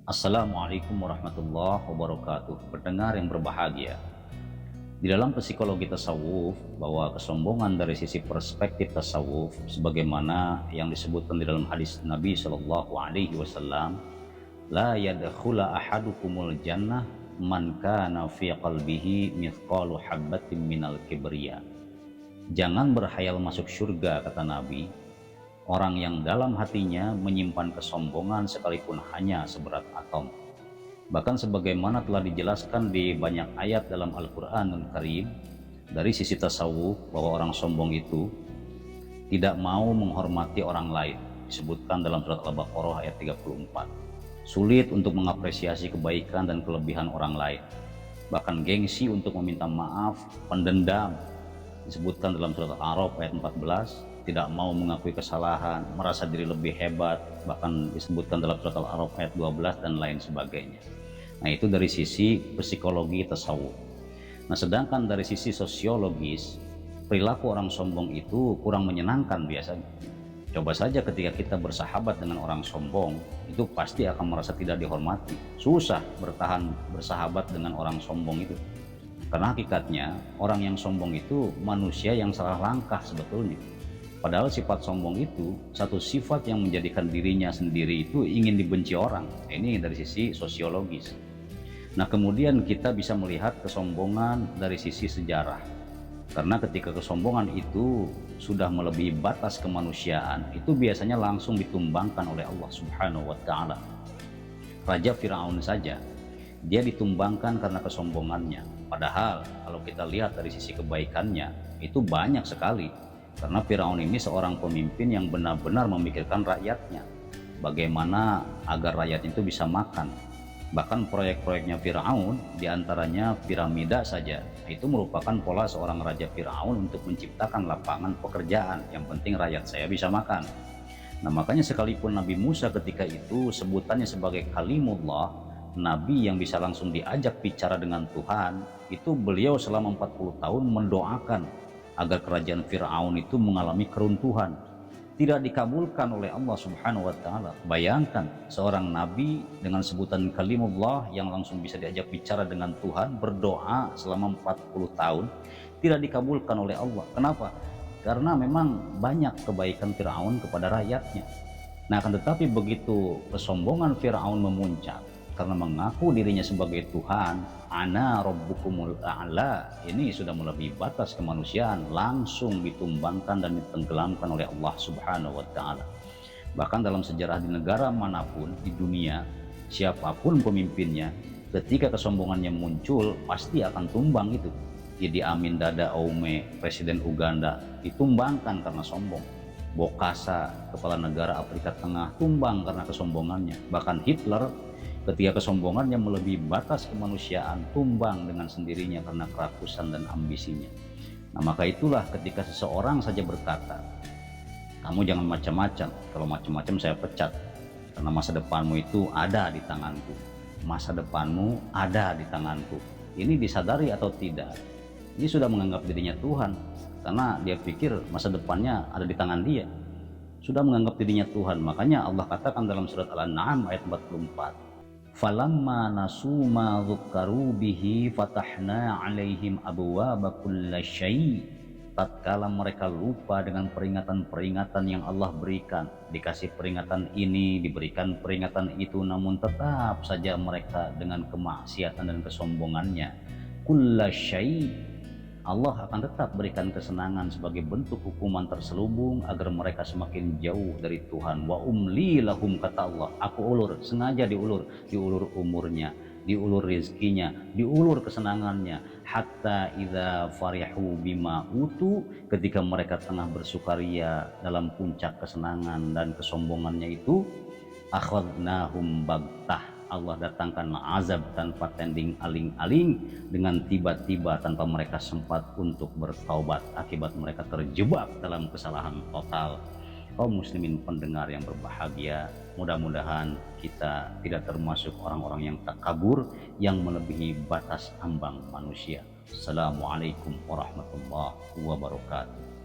Assalamualaikum warahmatullahi wabarakatuh. Pendengar yang berbahagia, di dalam psikologi tasawuf, bahwa kesombongan dari sisi perspektif tasawuf sebagaimana yang disebutkan di dalam hadis Nabi Shallallahu Alaihi Wasallam, la yadkhula ahadukumul jannah man kana fi qalbihi mithqalu habbatin minal kibriya. Jangan berhayal masuk surga, kata Nabi, orang yang dalam hatinya menyimpan kesombongan sekalipun hanya seberat atom. Bahkan sebagaimana telah dijelaskan di banyak ayat dalam Al-Quranul Karim, dari sisi tasawuf bahwa orang sombong itu tidak mau menghormati orang lain, disebutkan dalam surat Al-Baqarah ayat 34. Sulit untuk mengapresiasi kebaikan dan kelebihan orang lain, bahkan gengsi untuk meminta maaf, pendendam, disebutkan dalam surat Al-A'raf ayat 14. Tidak mau mengakui kesalahan, merasa diri lebih hebat, bahkan disebutkan dalam surat Al-A'raf ayat 12 dan lain sebagainya. Nah, itu dari sisi psikologi tasawuf. Nah, sedangkan dari sisi sosiologis, perilaku orang sombong itu kurang menyenangkan biasanya. Coba saja ketika kita bersahabat dengan orang sombong, itu pasti akan merasa tidak dihormati. Susah bertahan bersahabat dengan orang sombong itu. Karena hakikatnya orang yang sombong itu manusia yang salah langkah sebetulnya. Padahal sifat sombong itu satu sifat yang menjadikan dirinya sendiri itu ingin dibenci orang. Ini dari sisi sosiologis. Nah, kemudian kita bisa melihat kesombongan dari sisi sejarah. Karena ketika kesombongan itu sudah melebihi batas kemanusiaan, itu biasanya langsung ditumbangkan oleh Allah Subhanahu wa Ta'ala. Raja Firaun saja, dia ditumbangkan karena kesombongannya. Padahal kalau kita lihat dari sisi kebaikannya, itu banyak sekali. Karena Firaun ini seorang pemimpin yang benar-benar memikirkan rakyatnya, bagaimana agar rakyat itu bisa makan. Bahkan proyek-proyeknya Firaun, diantaranya piramida saja, itu merupakan pola seorang Raja Firaun untuk menciptakan lapangan pekerjaan. Yang penting rakyat saya bisa makan. Nah, makanya sekalipun Nabi Musa ketika itu sebutannya sebagai Kalimullah, Nabi yang bisa langsung diajak bicara dengan Tuhan, itu beliau selama 40 tahun mendoakan agar kerajaan Firaun itu mengalami keruntuhan. Tidak dikabulkan oleh Allah Subhanahu wa Ta'ala. Bayangkan seorang nabi dengan sebutan Kalimullah yang langsung bisa diajak bicara dengan Tuhan, berdoa selama 40 tahun, tidak dikabulkan oleh Allah. Kenapa? Karena memang banyak kebaikan Firaun kepada rakyatnya. Nah, akan tetapi begitu kesombongan Firaun memuncak karena mengaku dirinya sebagai Tuhan, ana rabbukumul a'la, ini sudah melebihi batas kemanusiaan, langsung ditumbangkan dan ditenggelamkan oleh Allah Subhanahu wa Ta'ala. Bahkan dalam sejarah di negara manapun di dunia, siapapun pemimpinnya, ketika kesombongannya muncul pasti akan tumbang itu. Idi Amin Dada Aume, presiden Uganda, ditumbangkan karena sombong. Bokassa, kepala negara Afrika Tengah, tumbang karena kesombongannya. Bahkan Hitler ketika kesombongannya melebihi batas kemanusiaan, tumbang dengan sendirinya karena kerakusan dan ambisinya. Nah, maka itulah ketika seseorang saja berkata, kamu jangan macam-macam, kalau macam-macam saya pecat, karena masa depanmu itu ada di tanganku. Masa depanmu ada di tanganku. Ini disadari atau tidak, ini sudah menganggap dirinya Tuhan, karena dia pikir masa depannya ada di tangan dia. Sudah menganggap dirinya Tuhan. Makanya Allah katakan dalam surat Al-An'am ayat 44, falamma nasu ma dzukkaru bihi fatahna alaihim abwaaba kulli syai'. Tatkala mereka lupa dengan peringatan-peringatan yang Allah berikan, dikasih peringatan ini, diberikan peringatan itu, namun tetap saja mereka dengan kemaksiatan dan kesombongannya, kulli syai', Allah akan tetap berikan kesenangan sebagai bentuk hukuman terselubung agar mereka semakin jauh dari Tuhan. Wa umli lahum, kata Allah, aku ulur, sengaja diulur umurnya, diulur rizkinya, diulur kesenangannya, hatta idza farihu bima utu, ketika mereka tengah bersukaria dalam puncak kesenangan dan kesombongannya itu, akhadnahum bagtah, Allah datangkan azab tanpa tending aling-aling, dengan tiba-tiba tanpa mereka sempat untuk bertaubat, akibat mereka terjebak dalam kesalahan total. Kaum muslimin pendengar yang berbahagia, mudah-mudahan kita tidak termasuk orang-orang yang takabur, yang melebihi batas ambang manusia. Assalamualaikum warahmatullahi wabarakatuh.